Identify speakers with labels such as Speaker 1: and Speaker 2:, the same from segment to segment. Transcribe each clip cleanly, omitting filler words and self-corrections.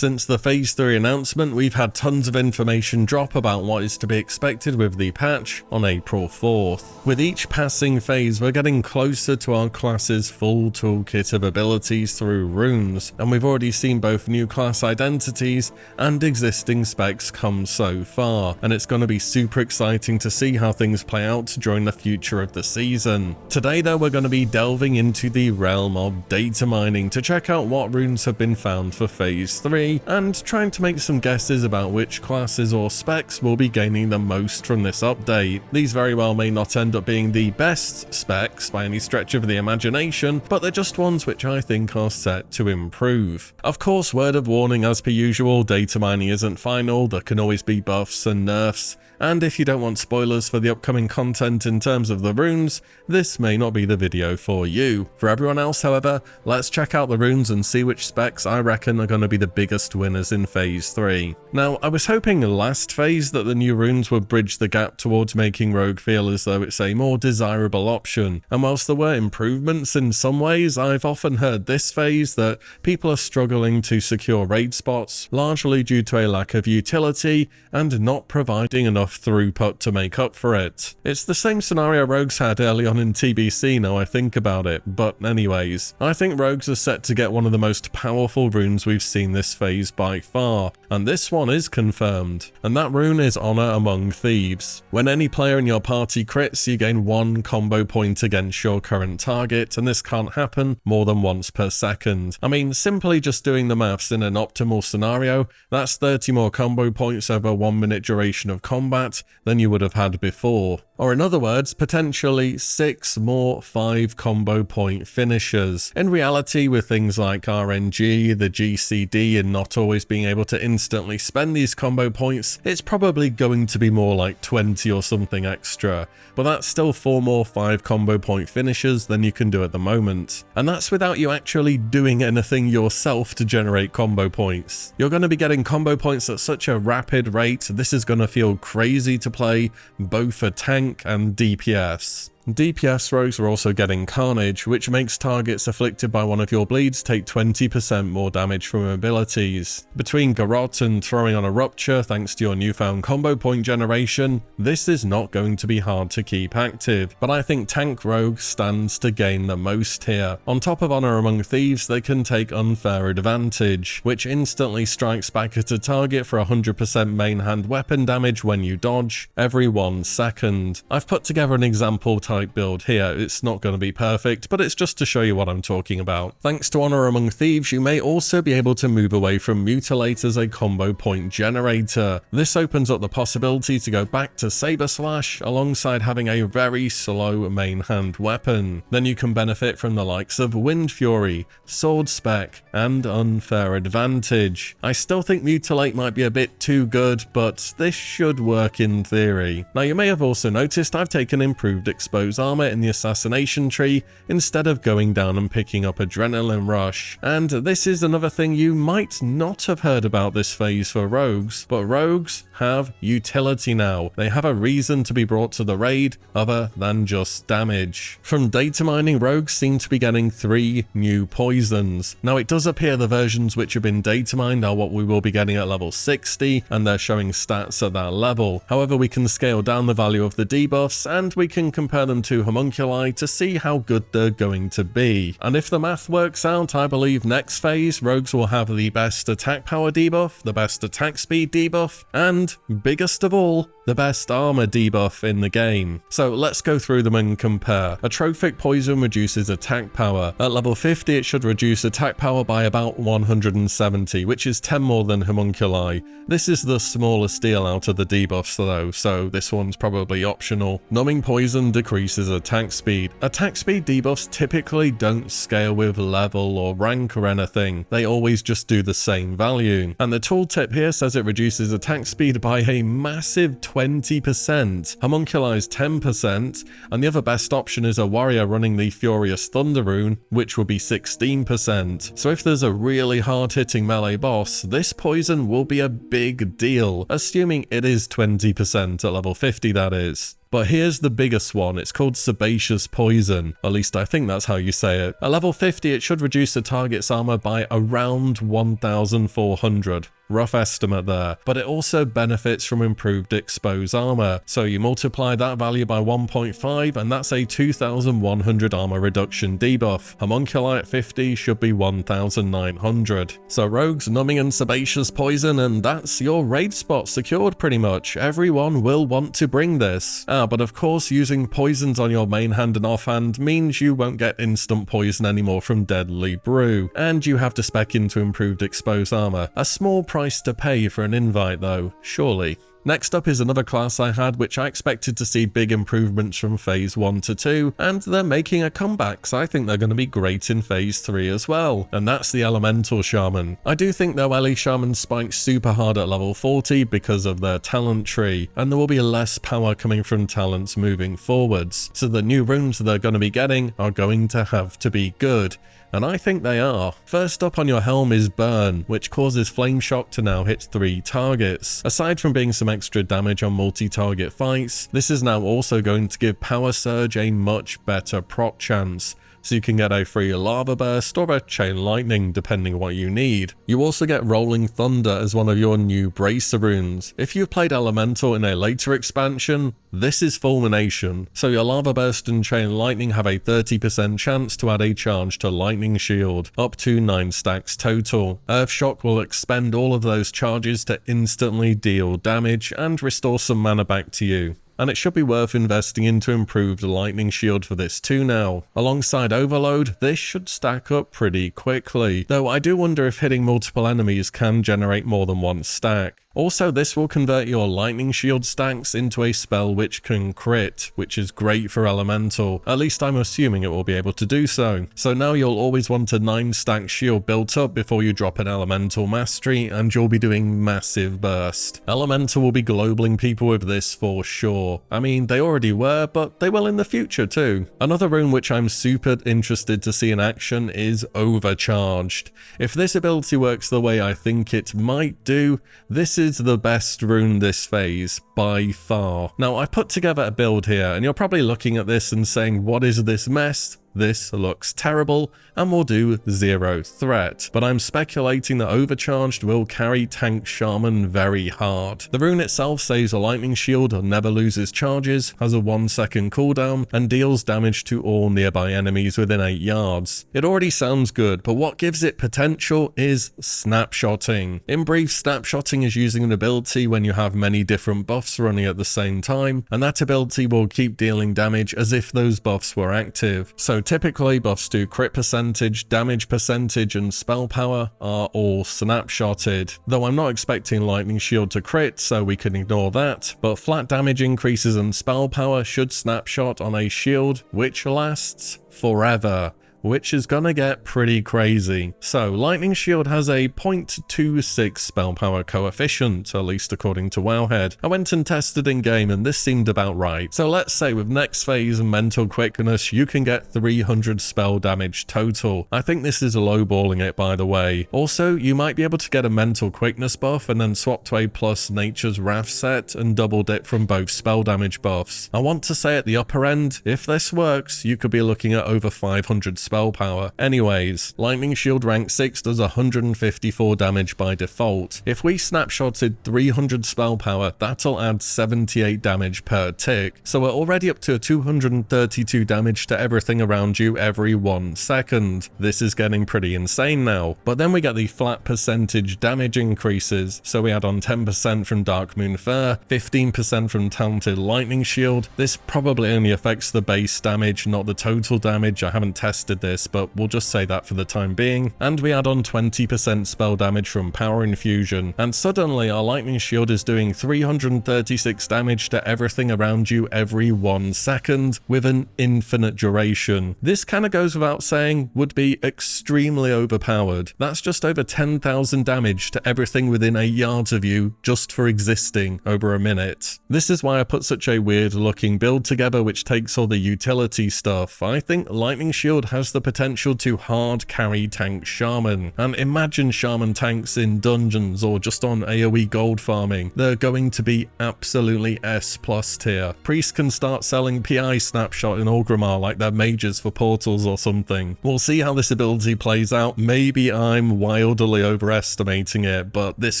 Speaker 1: Since the Phase 3 announcement, we've had tons of information drop about what is to be expected with the patch on April 4th. With each passing phase, we're getting closer to our class's full toolkit of abilities through runes, and we've already seen both new class identities and existing specs come so far, and it's going to be super exciting to see how things play out during the future of the season. Today though, we're going to be delving into the realm of data mining to check out what runes have been found for Phase 3, and trying to make some guesses about which classes or specs will be gaining the most from this update. These very well may not end up being the best specs by any stretch of the imagination, but they're just ones which I think are set to improve. Of course, word of warning as per usual, data mining isn't final, there can always be buffs and nerfs, and if you don't want spoilers for the upcoming content in terms of the runes, this may not be the video for you. For everyone else, however, let's check out the runes and see which specs I reckon are going to be the biggest winners in Phase 3. Now, I was hoping last phase that the new runes would bridge the gap towards making Rogue feel as though it's a more desirable option, and whilst there were improvements in some ways, I've often heard this phase that people are struggling to secure raid spots, largely due to a lack of utility and not providing enough throughput to make up for it. It's the same scenario Rogues had early on in TBC now I think about it, but anyways, I think Rogues are set to get one of the most powerful runes we've seen this phase by far, and this one is confirmed, and that rune is Honor Among Thieves. When any player in your party crits, you gain 1 combo point against your current target, and this can't happen more than once per second. I mean, simply just doing the maths in an optimal scenario, that's 30 more combo points over 1 minute duration of combat than you would have had before. Or in other words, potentially 6 more 5 combo point finishers. In reality, with things like RNG, the GCD, and not always being able to instantly spend these combo points, it's probably going to be more like 20 or something extra. But that's still 4 more 5 combo point finishers than you can do at the moment. And that's without you actually doing anything yourself to generate combo points. You're going to be getting combo points at such a rapid rate, this is going to feel crazy to play, both for tank and DPS. DPS rogues are also getting Carnage, which makes targets afflicted by one of your bleeds take 20% more damage from abilities. Between Garrote and throwing on a Rupture thanks to your newfound combo point generation, this is not going to be hard to keep active, but I think Tank Rogue stands to gain the most here. On top of Honor Among Thieves, they can take Unfair Advantage, which instantly strikes back at a target for 100% main hand weapon damage when you dodge, every 1 second. I've put together an example type build here. It's not going to be perfect, but it's just to show you what I'm talking about. Thanks to Honor Among Thieves, you may also be able to move away from Mutilate as a combo point generator. This opens up the possibility to go back to Saber Slash alongside having a very slow main hand weapon. Then you can benefit from the likes of Wind Fury, Sword Spec, and Unfair Advantage. I still think Mutilate might be a bit too good, but this should work in theory. Now you may have also noticed I've taken improved exposed armor in the assassination tree instead of going down and picking up Adrenaline Rush. And this is another thing you might not have heard about this phase for rogues, but rogues have utility now. They have a reason to be brought to the raid other than just damage. From data mining, rogues seem to be getting 3 new poisons. Now it does appear the versions which have been data mined are what we will be getting at level 60, and they're showing stats at that level. However, we can scale down the value of the debuffs and we can compare them to homunculi to see how good they're going to be. And if the math works out, I believe next phase rogues will have the best attack power debuff, the best attack speed debuff, and biggest of all, the best armor debuff in the game. So let's go through them and compare. A trophic poison reduces attack power. At level 50 it should reduce attack power by about 170, which is 10 more than homunculi. This is the smallest deal out of the debuffs though, so this one's probably optional. Numbing poison decreases attack speed. Attack speed debuffs typically don't scale with level or rank or anything, they always just do the same value. And the tooltip here says it reduces attack speed by a massive 20%, homunculi's 10%, and the other best option is a warrior running the Furious Thunder rune, which would be 16%. So if there's a really hard-hitting melee boss, this poison will be a big deal, assuming it is 20% at level 50 that is. But here's the biggest one, it's called Sebaceous Poison, at least I think that's how you say it. At level 50 it should reduce the target's armor by around 1,400. Rough estimate there, but it also benefits from improved exposed armor, so you multiply that value by 1.5 and that's a 2,100 armor reduction debuff. Homunculi at 50 should be 1,900. So rogues, numbing and sebaceous poison, and that's your raid spot secured pretty much. Everyone will want to bring this. But of course using poisons on your main hand and offhand means you won't get instant poison anymore from Deadly Brew, and you have to spec into improved exposed armor. A small price to pay for an invite though, surely. Next up is another class I had which I expected to see big improvements from phase 1 to 2, and they're making a comeback, so I think they're going to be great in phase 3 as well, and that's the Elemental Shaman. I do think their WoW Shaman spikes super hard at level 40 because of their talent tree, and there will be less power coming from talents moving forwards, so the new runes they're going to be getting are going to have to be good. And I think they are. First up on your helm is Burn, which causes Flame Shock to now hit 3 targets. Aside from being some extra damage on multi-target fights, this is now also going to give Power Surge a much better proc chance, so you can get a free Lava Burst or a Chain Lightning depending what you need. You also get Rolling Thunder as one of your new Bracer runes. If you've played Elemental in a later expansion, this is Fulmination, so your Lava Burst and Chain Lightning have a 30% chance to add a charge to Lightning Shield, up to 9 stacks total. Earth Shock will expend all of those charges to instantly deal damage and restore some mana back to you. And it should be worth investing into improved Lightning Shield for this too now. Alongside Overload, this should stack up pretty quickly, though I do wonder if hitting multiple enemies can generate more than 1 stack. Also, this will convert your Lightning Shield stacks into a spell which can crit, which is great for Elemental. At least I'm assuming it will be able to do so. So now you'll always want a 9 stack shield built up before you drop an Elemental Mastery, and you'll be doing massive burst. Elemental will be globaling people with this for sure. I mean, they already were, but they will in the future too. Another rune which I'm super interested to see in action is Overcharged. If this ability works the way I think it might do, this is the best rune this phase, by far. Now, I've put together a build here, and you're probably looking at this and saying, what is this mess? This looks terrible and will do 0 threat, but I'm speculating that Overcharged will carry Tank Shaman very hard. The rune itself saves a Lightning Shield, never loses charges, has a 1-second cooldown, and deals damage to all nearby enemies within 8 yards. It already sounds good, but what gives it potential is snapshotting. In brief, snapshotting is using an ability when you have many different buffs running at the same time, and that ability will keep dealing damage as if those buffs were active. So typically buffs do crit percentage, damage percentage, and spell power are all snapshotted, though I'm not expecting Lightning Shield to crit, so we can ignore that, but flat damage increases and spell power should snapshot on a shield which lasts forever, which is gonna get pretty crazy. So Lightning Shield has a 0.26 spell power coefficient, at least according to Wowhead. I went and tested in game and this seemed about right. So let's say with next phase and Mental Quickness you can get 300 spell damage total. I think this is lowballing it, by the way. Also, you might be able to get a Mental Quickness buff and then swap to a plus Nature's Wrath set and double dip from both spell damage buffs. I want to say at the upper end, if this works, you could be looking at over 500 spell power. Anyways, Lightning Shield rank 6 does 154 damage by default. If we snapshotted 300 spell power, that'll add 78 damage per tick. So we're already up to 232 damage to everything around you every 1 second. This is getting pretty insane now. But then we get the flat percentage damage increases. So we add on 10% from Dark Moon Fair, 15% from Talented Lightning Shield. This probably only affects the base damage, not the total damage. I haven't tested this, but we'll just say that for the time being. And we add on 20% spell damage from Power Infusion, and suddenly our Lightning Shield is doing 336 damage to everything around you every 1 second with an infinite duration. This kind of goes without saying would be extremely overpowered. That's just over 10,000 damage to everything within 8 yards of you just for existing over a minute. This is why I put such a weird looking build together which takes all the utility stuff. I think Lightning Shield has has the potential to hard carry tank Shaman. And imagine Shaman tanks in dungeons or just on AoE gold farming. They're going to be absolutely S+ tier. Priests can start selling PI snapshot in Orgrimmar like they're mages for portals or something. We'll see how this ability plays out. Maybe I'm wildly overestimating it, but this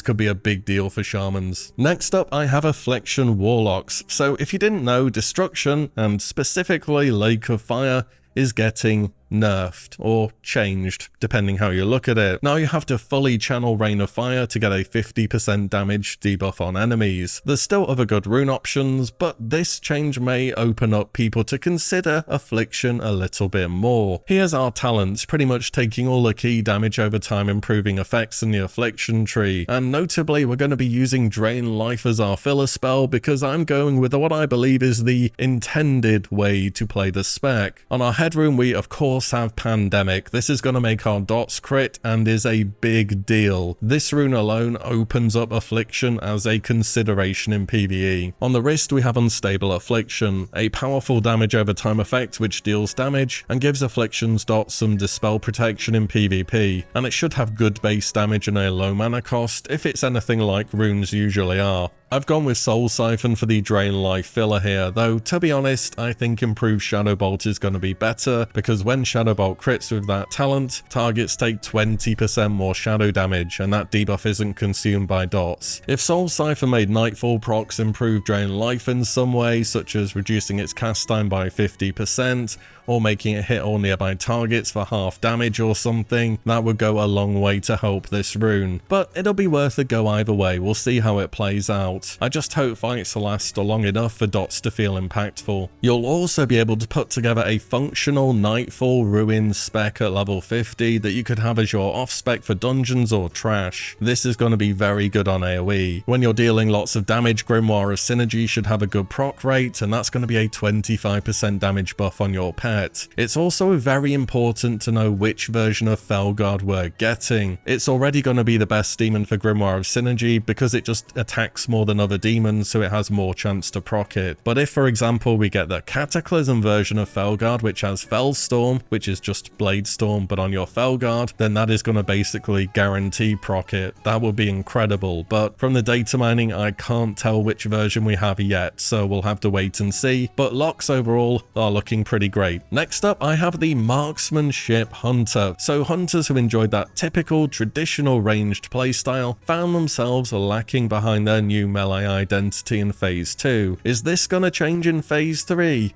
Speaker 1: could be a big deal for Shamans. Next up, I have Affliction Warlocks. So if you didn't know, Destruction, and specifically Lake of Fire, is getting nerfed or changed depending how you look at it. Now you have to fully channel Rain of Fire to get a 50% damage debuff on enemies. There's still other good rune options, but this change may open up people to consider Affliction a little bit more. Here's our talents, pretty much taking all the key damage over time improving effects in the Affliction tree, and notably we're going to be using Drain Life as our filler spell because I'm going with what I believe is the intended way to play the spec. On our head rune we of course have Pandemic. This is going to make our dots crit and is a big deal. This rune alone opens up Affliction as a consideration in PvE. On the wrist we have Unstable Affliction, a powerful damage over time effect which deals damage and gives Affliction's dots some dispel protection in PvP, and it should have good base damage and a low mana cost if it's anything like runes usually are. I've gone with Soul Siphon for the Drain Life filler here, though to be honest, I think improved Shadow Bolt is going to be better, because when Shadow Bolt crits with that talent, targets take 20% more shadow damage, and that debuff isn't consumed by dots. If Soul Siphon made Nightfall procs improve Drain Life in some way, such as reducing its cast time by 50%, or making it hit all nearby targets for half damage or something, that would go a long way to help this rune. But it'll be worth a go either way, we'll see how it plays out. I just hope fights last long enough for dots to feel impactful. You'll also be able to put together a functional Nightfall Ruin spec at level 50 that you could have as your off spec for dungeons or trash. This is going to be very good on AoE. When you're dealing lots of damage, Grimoire of Synergy should have a good proc rate, and that's going to be a 25% damage buff on your pet. It's also very important to know which version of Felguard we're getting. It's already going to be the best demon for Grimoire of Synergy because it just attacks more than other demons, so it has more chance to proc it. But if for example we get the Cataclysm version of Felguard which has Fellstorm, which is just Blade Storm but on your Felguard, then that is going to basically guarantee proc it. That would be incredible, but from the data mining I can't tell which version we have yet, so we'll have to wait and see, but locks overall are looking pretty great. Next up I have the Marksmanship Hunter. So hunters who enjoyed that typical traditional ranged playstyle found themselves lacking behind their new melee identity in phase 2. Is this gonna change in phase 3?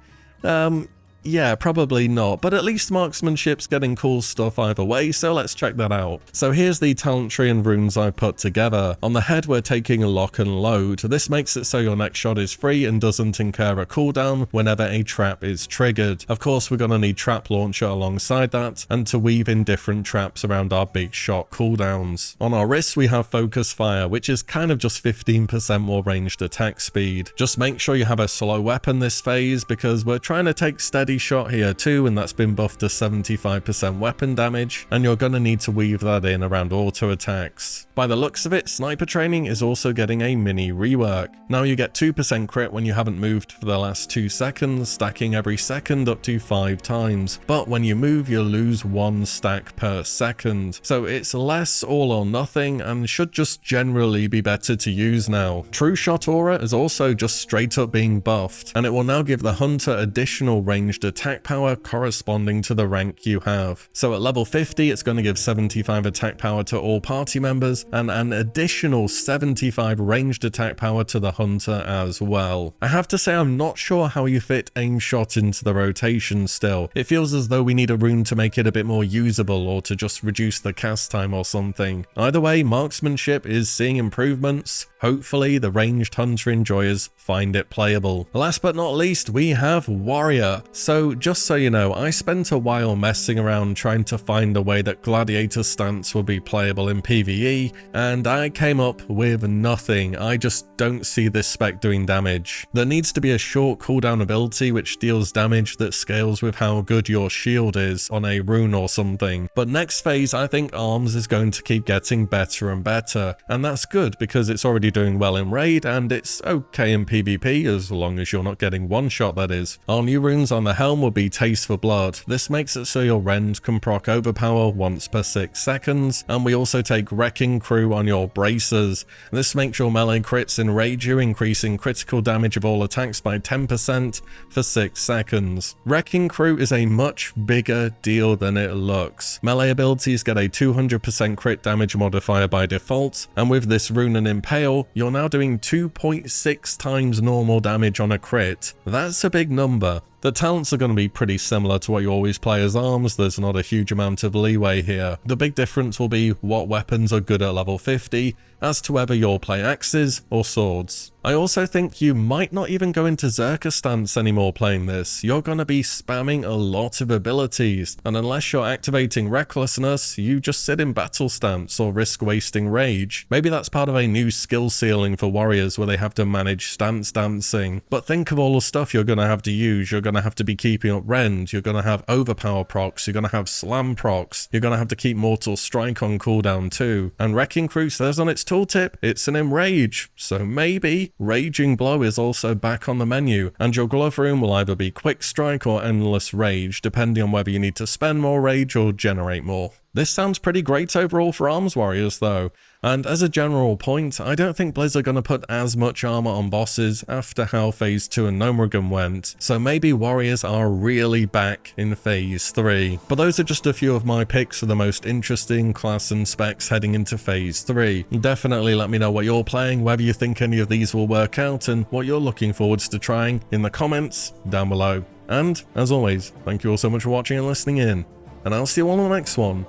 Speaker 1: Yeah, probably not, but at least marksmanship's getting cool stuff either way, so let's check that out. So here's the talent tree and runes I put together. On the head we're taking Lock and Load. This makes it so your next shot is free and doesn't incur a cooldown whenever a trap is triggered. Of course we're gonna need Trap Launcher alongside that, and to weave in different traps around our big shot cooldowns. On our wrists we have Focus Fire, which is kind of just 15% more ranged attack speed. Just make sure you have a slow weapon this phase, because we're trying to take steady shot here too, and that's been buffed to 75% weapon damage, and you're gonna need to weave that in around auto attacks. By the looks of it, sniper training is also getting a mini rework. Now you get 2% crit when you haven't moved for the last 2 seconds, stacking every second up to 5 times, but when you move you lose 1 stack per second, so it's less all or nothing and should just generally be better to use now. True Shot Aura is also just straight up being buffed, and it will now give the hunter additional ranged attack power corresponding to the rank you have. So at level 50 it's going to give 75 attack power to all party members and an additional 75 ranged attack power to the hunter as well. I have to say I'm not sure how you fit Aim Shot into the rotation still. It feels as though we need a rune to make it a bit more usable or to just reduce the cast time or something. Either way, marksmanship is seeing improvements. Hopefully the ranged hunter enjoyers find it playable. Last but not least, we have Warrior. So just so you know, I spent a while messing around trying to find a way that Gladiator stance will be playable in PvE, and I came up with nothing. I just don't see this spec doing damage. There needs to be a short cooldown ability which deals damage that scales with how good your shield is on a rune or something. But next phase, I think arms is going to keep getting better and better, and that's good because it's already doing well in raid and it's okay in PvP as long as you're not getting one shot, that is. Our new runes on the helm will be Taste for Blood. This makes it so your rend can proc overpower once per 6 seconds, and we also take Wrecking Crew on your bracers. This makes your melee crits enrage you, increasing critical damage of all attacks by 10% for 6 seconds. Wrecking Crew is a much bigger deal than it looks. Melee abilities get a 200% crit damage modifier by default, and with this rune and impale, you're now doing 2.6 times normal damage on a crit. That's a big number. The talents are going to be pretty similar to what you always play as arms, there's not a huge amount of leeway here. The big difference will be what weapons are good at level 50, as to whether you'll play axes or swords. I also think you might not even go into Zerker stance anymore playing this. You're going to be spamming a lot of abilities, and unless you're activating recklessness, you just sit in battle stance or risk wasting rage. Maybe that's part of a new skill ceiling for warriors where they have to manage stance dancing. But think of all the stuff you're going to have to use. You're going to have to be keeping up rend, you're going to have overpower procs, you're going to have slam procs, you're going to have to keep Mortal Strike on cooldown too. And Wrecking Crew says on its tooltip, it's an enrage, so maybe Raging Blow is also back on the menu, and your glove rune will either be Quick Strike or Endless Rage, depending on whether you need to spend more rage or generate more. This sounds pretty great overall for arms warriors though, and as a general point, I don't think Blizz are going to put as much armor on bosses after how Phase 2 and Gnomeregan went, so maybe warriors are really back in Phase 3. But those are just a few of my picks for the most interesting class and specs heading into Phase 3. Definitely let me know what you're playing, whether you think any of these will work out, and what you're looking forwards to trying in the comments down below. And, as always, thank you all so much for watching and listening in, and I'll see you all on the next one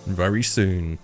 Speaker 1: very soon.